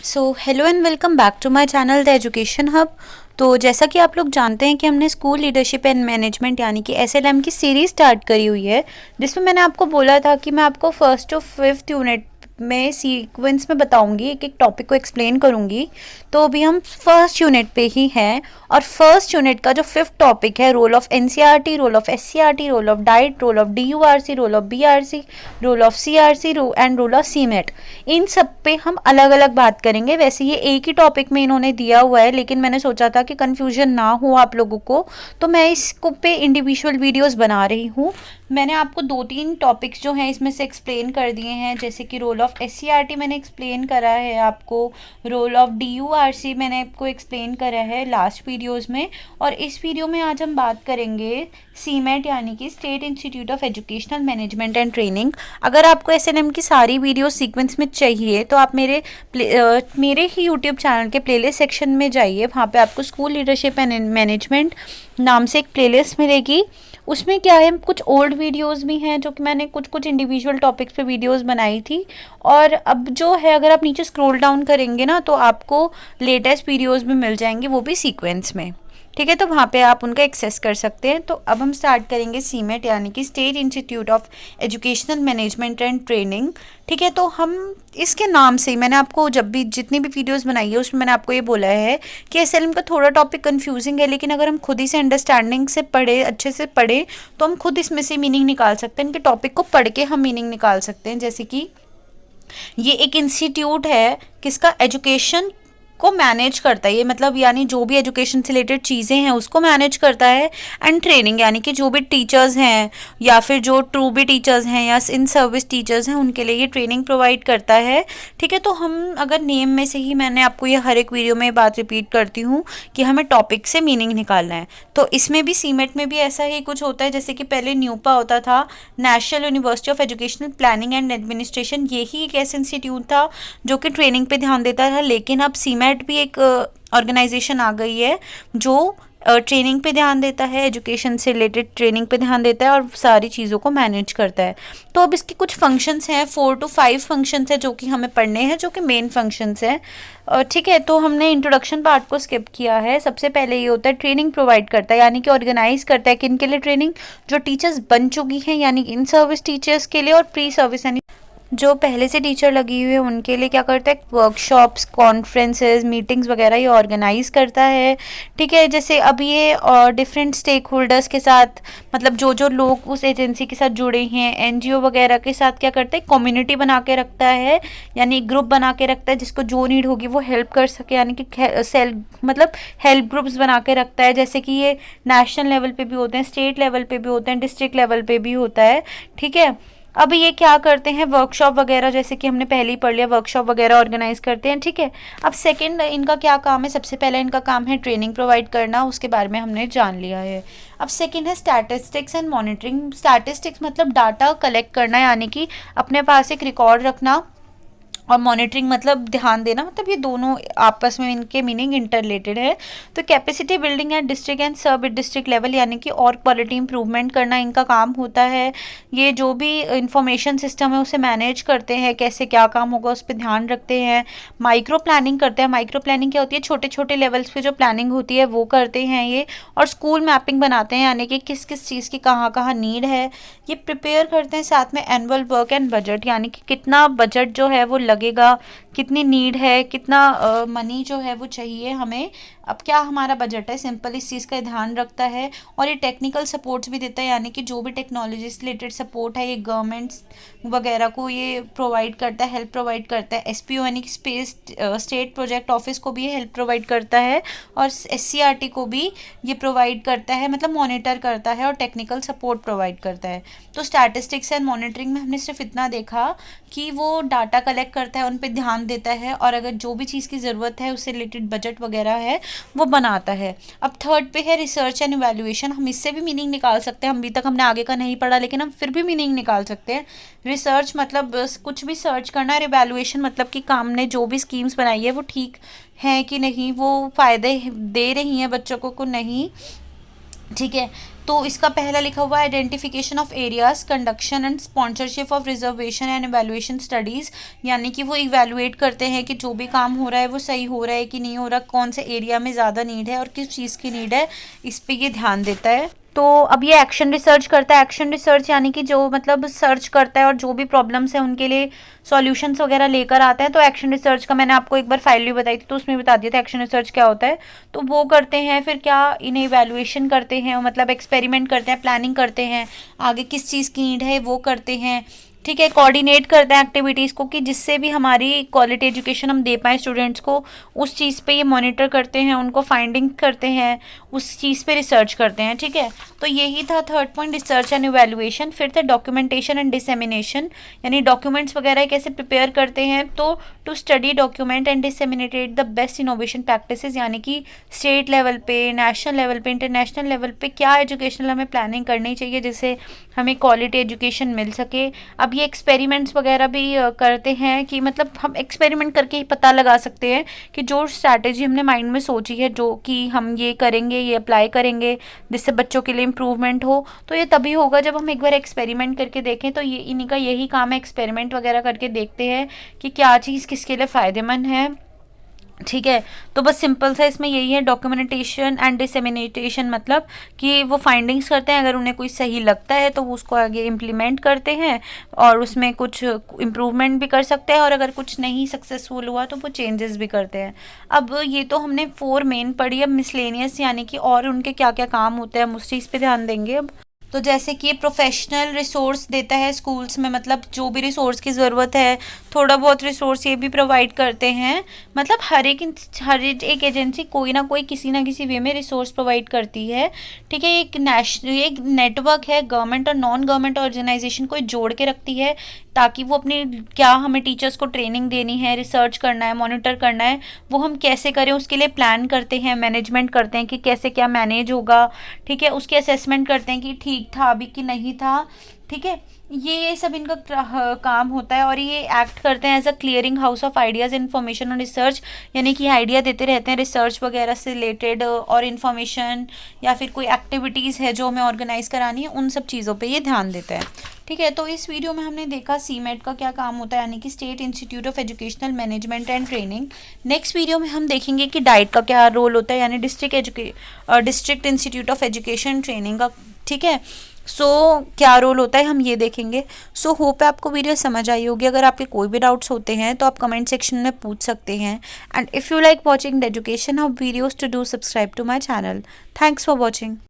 So hello and welcome back to my channel the education hub. तो जैसा कि आप लोग जानते हैं कि हमने स्कूल लीडरशिप एंड मैनेजमेंट यानी कि एसएलएम की सीरीज स्टार्ट करी हुई है, जिसमें मैंने आपको बोला था कि मैं आपको फर्स्ट टू फिफ्थ यूनिट में सीक्वेंस में बताऊंगी, एक एक टॉपिक को एक्सप्लेन करूंगी। तो अभी हम फर्स्ट यूनिट पे ही हैं और फर्स्ट यूनिट का जो फिफ्थ टॉपिक है, role of NCERT, role of SCERT, role of DIET, role of DURC, role of BRC, role of CRC and role of SIEMAT, इन सब पे हम अलग अलग बात करेंगे। वैसे ये एक ही टॉपिक में इन्होंने दिया हुआ है, लेकिन मैंने सोचा था कि कंफ्यूजन ना हो आप लोगों को, तो मैं इसको पे इंडिविजुअल वीडियोस बना रही हूँ। मैंने आपको दो तीन टॉपिक्स जो हैं इसमें से एक्सप्लेन कर दिए हैं, जैसे कि रोल ऑफ एससीईआरटी मैंने एक्सप्लेन करा है आपको, रोल ऑफ डीयूआरसी मैंने आपको एक्सप्लेन करा है लास्ट वीडियोस में, और इस वीडियो में आज हम बात करेंगे सीमेट यानी कि state institute of educational management and training. अगर आपको एसएनएम की सारी वीडियो सीक्वेंस में चाहिए तो आप मेरे ही यूट्यूब चैनल के प्लेलिस्ट सेक्शन में जाइए। वहाँ पे आपको स्कूल लीडरशिप एंड मैनेजमेंट नाम से एक प्लेलिस्ट मिलेगी। उसमें क्या है, कुछ ओल्ड वीडियोस भी हैं जो कि मैंने कुछ कुछ इंडिविजुअल टॉपिक्स पे वीडियोस बनाई थी, और अब जो है अगर आप नीचे स्क्रॉल डाउन करेंगे ना तो आपको लेटेस्ट वीडियोस भी मिल जाएंगे, वो भी सीक्वेंस में। ठीक है, तो वहाँ पे आप उनका एक्सेस कर सकते हैं। तो अब हम स्टार्ट करेंगे सीमेट यानी कि state institute of educational management and training. ठीक है, तो हम इसके नाम से ही, मैंने आपको जब भी जितनी भी वीडियोस बनाई है उसमें मैंने आपको ये बोला है कि एसएलएम का थोड़ा टॉपिक कंफ्यूजिंग है, लेकिन अगर हम खुद ही से अंडरस्टैंडिंग से पढ़े, अच्छे से पढ़े, तो हम खुद इसमें से मीनिंग निकाल सकते हैं। इनके टॉपिक को पढ़ के हम मीनिंग निकाल सकते हैं। जैसे कि ये एक इंस्टीट्यूट है किसका, एजुकेशन को मैनेज करता है, ये मतलब यानी जो भी एजुकेशन से रिलेटेड चीज़ें हैं उसको मैनेज करता है। एंड ट्रेनिंग यानी कि जो भी टीचर्स हैं या फिर जो ट्रू बी टीचर्स हैं या इन सर्विस टीचर्स हैं उनके लिए ये ट्रेनिंग प्रोवाइड करता है। ठीक है, तो हम अगर नेम में से ही, मैंने आपको ये हर एक वीडियो में बात रिपीट करती हूँ कि हमें टॉपिक से मीनिंग निकालना है, तो इसमें भी सीमेट में भी ऐसा ही कुछ होता है। जैसे कि पहले न्यूपा होता था, national university of educational planning and administration, यही एक ऐसा इंस्टीट्यूट था जो कि ट्रेनिंग पे ध्यान देता था, लेकिन अब सीमेट भी एक ऑर्गेनाइजेशन आ गई है जो ट्रेनिंग पे ध्यान देता है, एजुकेशन से रिलेटेड ट्रेनिंग पे ध्यान देता है और सारी चीज़ों को मैनेज करता है। तो अब इसके कुछ फंक्शंस हैं, 4 to 5 फंक्शंस हैं जो कि हमें पढ़ने हैं, जो कि मेन फंक्शंस हैं। ठीक है, तो हमने इंट्रोडक्शन पार्ट को स्किप किया है। सबसे पहले ये होता है ट्रेनिंग प्रोवाइड करता है, यानी कि ऑर्गेनाइज करता है किन के लिए ट्रेनिंग, जो टीचर्स बन चुकी हैं यानी इन सर्विस टीचर्स के लिए, और प्री सर्विस यानी जो पहले से टीचर लगी हुई है उनके लिए क्या करता है, वर्कशॉप्स, कॉन्फ्रेंसेस, मीटिंग्स वगैरह ये ऑर्गेनाइज करता है। ठीक है, जैसे अब ये और डिफरेंट स्टेक होल्डर्स के साथ, मतलब जो जो लोग उस एजेंसी के साथ जुड़े हैं, एनजीओ वगैरह के साथ क्या करता है, कम्युनिटी बना के रखता है, यानी ग्रुप बना के रखता है जिसको जो नीड होगी वो हेल्प कर सके, यानी कि मतलब हेल्प ग्रुप्स बना के रखता है। जैसे कि ये नेशनल लेवल पे भी होते हैं, स्टेट लेवल पे भी होते हैं, डिस्ट्रिक्ट लेवल पे भी होता है। ठीक है, अब ये क्या करते हैं, वर्कशॉप वगैरह, जैसे कि हमने पहले ही पढ़ लिया, वर्कशॉप वगैरह ऑर्गेनाइज करते हैं। ठीक है, अब सेकंड इनका क्या काम है, सबसे पहले इनका काम है ट्रेनिंग प्रोवाइड करना, उसके बारे में हमने जान लिया है। अब सेकंड है स्टैटिस्टिक्स एंड मॉनिटरिंग। स्टैटिस्टिक्स मतलब डाटा कलेक्ट करना, यानी कि अपने पास एक रिकॉर्ड रखना, और मॉनिटरिंग मतलब ध्यान देना, मतलब ये दोनों आपस में इनके मीनिंग इंटर रिलेटेड है। तो capacity building at district and सब डिस्ट्रिक्ट लेवल, यानी कि और क्वालिटी इंप्रूवमेंट करना इनका काम होता है। ये जो भी इंफॉर्मेशन सिस्टम है उसे मैनेज करते हैं, कैसे क्या काम होगा उस पर ध्यान रखते हैं। माइक्रो प्लानिंग करते हैं। माइक्रो प्लानिंग क्या होती है, छोटे छोटे लेवल्स पे जो प्लानिंग होती है वो करते हैं ये। और स्कूल मैपिंग बनाते हैं, यानी कि किस किस चीज़ की कहाँ कहाँ नीड है ये प्रिपेयर करते हैं। साथ में एनुअल वर्क एंड बजट, यानी कि कितना बजट जो है वो लगेगा, कितनी नीड है, कितना मनी जो है वो चाहिए हमें, अब क्या हमारा बजट है, सिंपल इस चीज़ का ध्यान रखता है। और ये टेक्निकल सपोर्ट्स भी देता है, यानी कि जो भी टेक्नोलॉजी से रिलेटेड सपोर्ट है ये गवर्नमेंट्स वगैरह को ये प्रोवाइड करता है, हेल्प प्रोवाइड करता है। एसपीओ यानी कि स्टेट प्रोजेक्ट ऑफिस को भी ये हेल्प प्रोवाइड करता है, और एससीईआरटी को भी ये प्रोवाइड करता है, मतलब मॉनिटर करता है और टेक्निकल सपोर्ट प्रोवाइड करता है। तो स्टैटिस्टिक्स एंड मॉनिटरिंग में हमने सिर्फ इतना देखा कि वो डाटा कलेक्ट करता है, उन पर ध्यान देता है, और अगर जो भी चीज़ की ज़रूरत है उससे रिलेटेड बजट वगैरह है वो बनाता है। अब थर्ड पे है रिसर्च एंड इवैल्यूएशन। हम इससे भी मीनिंग निकाल सकते हैं, अभी तक हमने आगे का नहीं पढ़ा लेकिन हम फिर भी मीनिंग निकाल सकते हैं। रिसर्च मतलब बस कुछ भी सर्च करना है, इवैल्यूएशन मतलब कि काम ने जो भी स्कीम्स बनाई है वो ठीक है कि नहीं, वो फ़ायदे दे रही हैं बच्चों को नहीं। ठीक है। तो इसका पहला लिखा हुआ है identification of areas, conduction and sponsorship of reservation and evaluation studies, यानी कि वो इवैल्यूएट करते हैं कि जो भी काम हो रहा है वो सही हो रहा है कि नहीं हो रहा, कौन से एरिया में ज़्यादा नीड है और किस चीज़ की नीड है, इस पे ये ध्यान देता है। तो अब ये एक्शन रिसर्च करता है। एक्शन रिसर्च यानी कि जो मतलब सर्च करता है और जो भी प्रॉब्लम्स हैं उनके लिए सॉल्यूशंस वगैरह लेकर आता है। तो एक्शन रिसर्च का मैंने आपको एक बार फाइल भी बताई थी, तो उसमें बता दिया था एक्शन रिसर्च क्या होता है। तो वो करते हैं, फिर क्या इन्हें इवैल्यूएशन करते हैं, मतलब एक्सपेरिमेंट करते हैं, प्लानिंग करते हैं, आगे किस चीज़ की नीड है वो करते हैं। ठीक है, कोऑर्डिनेट करते हैं एक्टिविटीज़ को कि जिससे भी हमारी क्वालिटी एजुकेशन हम दे पाएँ स्टूडेंट्स को, उस चीज़ पे ये मॉनिटर करते हैं, उनको फाइंडिंग करते हैं, उस चीज़ पे रिसर्च करते हैं। ठीक है, तो यही था third point, research and evaluation. फिर था डॉक्यूमेंटेशन एंड डिसेमिनेशन, यानी डॉक्यूमेंट्स वगैरह कैसे प्रिपेयर करते हैं। तो to study document and disseminated the best innovation practices, यानी कि स्टेट लेवल पे, नेशनल लेवल पे, इंटरनेशनल लेवल पे क्या एजुकेशनल हमें प्लानिंग करनी चाहिए जिससे हमें क्वालिटी एजुकेशन मिल सके। अब ये एक्सपेरिमेंट्स वगैरह भी करते हैं कि मतलब हम एक्सपेरिमेंट करके ही पता लगा सकते हैं कि जो स्ट्रैटेजी हमने माइंड में सोची है, जो कि हम ये करेंगे, ये अप्लाई करेंगे जिससे बच्चों के लिए इम्प्रूवमेंट हो, तो ये तभी होगा जब हम एक बार एक्सपेरिमेंट करके देखें। तो ये इन्हीं का यही काम है, एक्सपेरिमेंट वगैरह करके देखते हैं कि क्या चीज़ किसके लिए फ़ायदेमंद है। ठीक है, तो बस सिंपल सा इसमें यही है, डॉक्यूमेंटेशन एंड डिसेमिनेटेशन, मतलब कि वो फाइंडिंग्स करते हैं, अगर उन्हें कोई सही लगता है तो वो उसको आगे इम्प्लीमेंट करते हैं और उसमें कुछ इम्प्रूवमेंट भी कर सकते हैं, और अगर कुछ नहीं सक्सेसफुल हुआ तो वो चेंजेस भी करते हैं। अब ये तो हमने 4 मेन पढ़ी। अब मिसलेनियस यानी कि और उनके क्या क्या काम होते हैं, हम उस चीज़ पे ध्यान देंगे अब। तो जैसे कि ये प्रोफेशनल रिसोर्स देता है स्कूल्स में, मतलब जो भी रिसोर्स की ज़रूरत है, थोड़ा बहुत रिसोर्स ये भी प्रोवाइड करते हैं। मतलब हर एक एजेंसी कोई ना कोई किसी ना किसी वे में रिसोर्स प्रोवाइड करती है। ठीक है, एक नेटवर्क है, गवर्नमेंट और नॉन गवर्नमेंट ऑर्गेनाइजेशन को जोड़ के रखती है, ताकि वो अपनी क्या हमें टीचर्स को ट्रेनिंग देनी है, रिसर्च करना है, मॉनिटर करना है, वो हम कैसे करें उसके लिए प्लान करते हैं, मैनेजमेंट करते हैं कि कैसे क्या मैनेज होगा। ठीक है, उसके असेसमेंट करते हैं कि ठीक था अभी कि नहीं था। ठीक है, ये सब इनका काम होता है, और ये एक्ट करते हैं as a clearing house of ideas, information और रिसर्च, यानी कि आइडिया देते रहते हैं रिसर्च वगैरह से रिलेटेड, और इन्फॉर्मेशन या फिर कोई एक्टिविटीज़ है जो हमें ऑर्गेनाइज़ करानी है, उन सब चीज़ों पे ये ध्यान देता है। ठीक है, तो इस वीडियो में हमने देखा सीमेट का क्या काम होता है, यानी कि state institute of educational management and training. Next video में हम देखेंगे कि डाइट का क्या रोल होता है, यानी district institute of education training का। ठीक है, सो क्या रोल होता है हम ये देखेंगे। सो होप है आपको वीडियो समझ आई होगी। अगर आपके कोई भी डाउट्स होते हैं तो आप कमेंट सेक्शन में पूछ सकते हैं। And if you like watching the education of videos, to do subscribe to my channel. Thanks for watching.